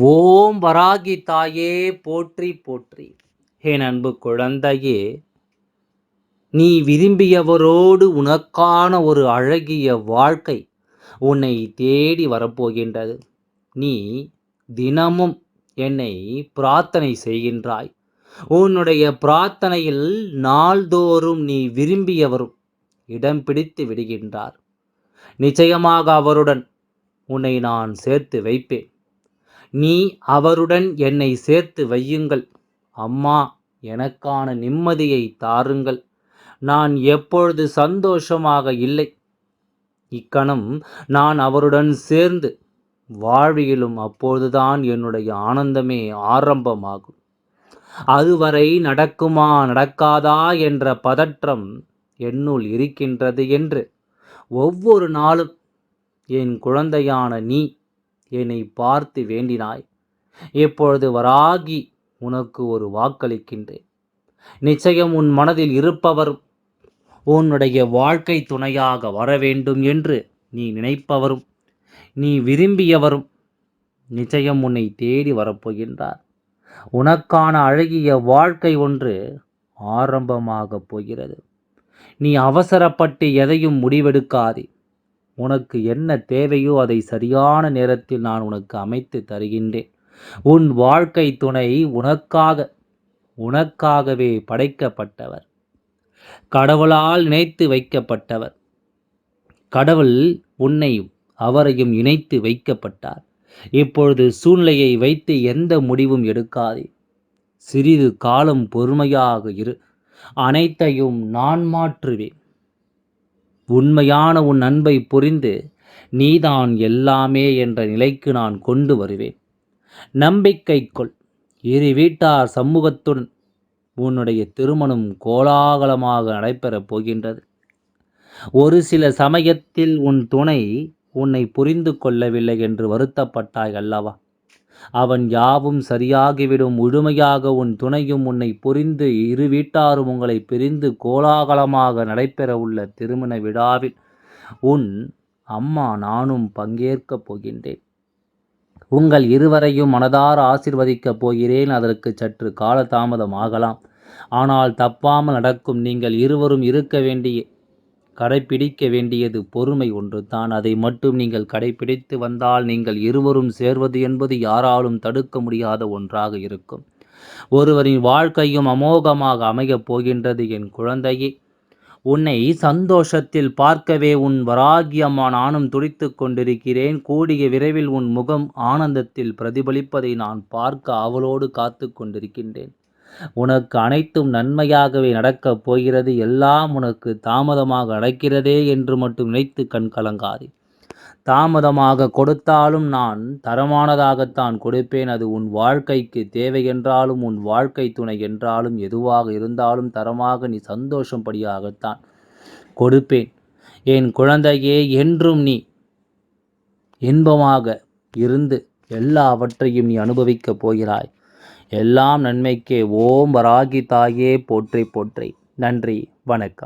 ஓம் வராகி தாயே போற்றி போற்றி. என் அன்பு குழந்தையே, நீ விரும்பியவரோடு உனக்கான ஒரு அழகிய வாழ்க்கை உன்னை தேடி வரப்போகின்றது. நீ தினமும் என்னை பிரார்த்தனை செய்கின்றாய். உன்னுடைய பிரார்த்தனையில் நாள்தோறும் நீ விரும்பியவரும் இடம் பிடித்து விடுகின்றார். நிச்சயமாக அவருடன் உன்னை நான் சேர்த்து வைப்பேன். நீ அவருடன் என்னை சேர்த்து வையுங்கள். அம்மா, எனக்கான நிம்மதியை தாருங்கள். நான் எப்பொழுது சந்தோஷமாக இல்லை, இக்கணம் நான் அவருடன் சேர்ந்து வாழ்வியலும் அப்பொழுதுதான் என்னுடைய ஆனந்தமே ஆரம்பமாகும். அதுவரை நடக்குமா நடக்காதா என்ற பதற்றம் என்னுள் இருக்கின்றது என்று ஒவ்வொரு நாளும் என் குழந்தையான நீ என்னை பார்த்து வேண்டினாய். இப்பொழுது வராகி உனக்கு ஒரு வாக்களிக்கின்றேன். நிச்சயம் உன் மனதில் இருப்பவரும் உன்னுடைய வாழ்க்கை துணையாக வர வேண்டும் என்று நீ நினைப்பவரும் நீ விரும்பியவரும் நிச்சயம் உன்னை தேடி வரப்போகின்றார். உனக்கான அழகிய வாழ்க்கை ஒன்று ஆரம்பமாகப் போகிறது. நீ அவசரப்பட்டு எதையும் முடிவெடுக்காதே. உனக்கு என்ன தேவையோ அதை சரியான நேரத்தில் நான் உனக்கு அமைத்து தருகின்றேன். உன் வாழ்க்கை துணை உனக்காகவே படைக்கப்பட்டவர். கடவுளால் நினைத்து வைக்கப்பட்டவர். கடவுள் உன்னையும் அவரையும் இணைத்து வைக்கப்பட்டார். இப்பொழுது சூழ்நிலையை வைத்து எந்த முடிவும் எடுக்காதே. சிறிது காலம் பொறுமையாக இரு. அனைத்தையும் நான் மாற்றுவேன். உண்மையான உன் அன்பை புரிந்து நீதான் எல்லாமே என்ற நிலைக்கு நான் கொண்டு வருவேன். நம்பிக்கை கொள். இரு வீட்டார் சமூகத்துடன் உன்னுடைய திருமணம் கோலாகலமாக நடைபெறப் போகின்றது. ஒரு சில சமயத்தில் உன் துணை உன்னை புரிந்து கொள்ளவில்லை என்று வருத்தப்பட்டாய் அல்லவா? அவன் யாவும் சரியாகிவிடும். முழுமையாக உன் துணையும் உன்னை புரிந்து இரு வீட்டாரும் உங்களை பிரிந்து கோலாகலமாக நடைபெற உள்ள திருமண விழாவில் உன் அம்மா நானும் பங்கேற்கப் போகின்றேன். உங்கள் இருவரையும் மனதார ஆசீர்வதிக்கப் போகிறேன். அதற்கு சற்று காலதாமதம் ஆகலாம். ஆனால் தப்பாமல் நடக்கும். நீங்கள் இருவரும் கடைப்பிடிக்க வேண்டியது பொறுமை ஒன்று தான். அதை மட்டும் நீங்கள் கடைப்பிடித்து வந்தால் நீங்கள் இருவரும் சேர்வது என்பது யாராலும் தடுக்க முடியாத ஒன்றாக இருக்கும். ஒருவரின் வாழ்க்கையும் அமோகமாக அமையப் போகின்றது. என் குழந்தையே, உன்னை சந்தோஷத்தில் பார்க்கவே உன் வராகி அம்மா நானும் துடித்து கொண்டிருக்கிறேன். கூடிய விரைவில் உன் முகம் ஆனந்தத்தில் பிரதிபலிப்பதை நான் பார்க்க அவளோடு காத்து கொண்டிருக்கின்றேன். உனக்கு அனைத்தும் நன்மையாகவே நடக்கப் போகிறது. எல்லாம் உனக்கு தாமதமாக நடக்கிறதே என்று மட்டும் நினைத்து கண் கலங்காதே. தாமதமாக கொடுத்தாலும் நான் தரமானதாகத்தான் கொடுப்பேன். அது உன் வாழ்க்கைக்கு தேவை என்றாலும் உன் வாழ்க்கை துணை என்றாலும் எதுவாக இருந்தாலும் தரமாக நீ சந்தோஷப்படியாகத்தான் கொடுப்பேன். என் குழந்தையே, என்றும் நீ இன்பமாக இருந்து எல்லாவற்றையும் நீ அனுபவிக்கப் போகிறாய். எல்லாம் நன்மைக்கே. ஓம் வராகி தாயே போற்றி போற்றி. நன்றி, வணக்கம்.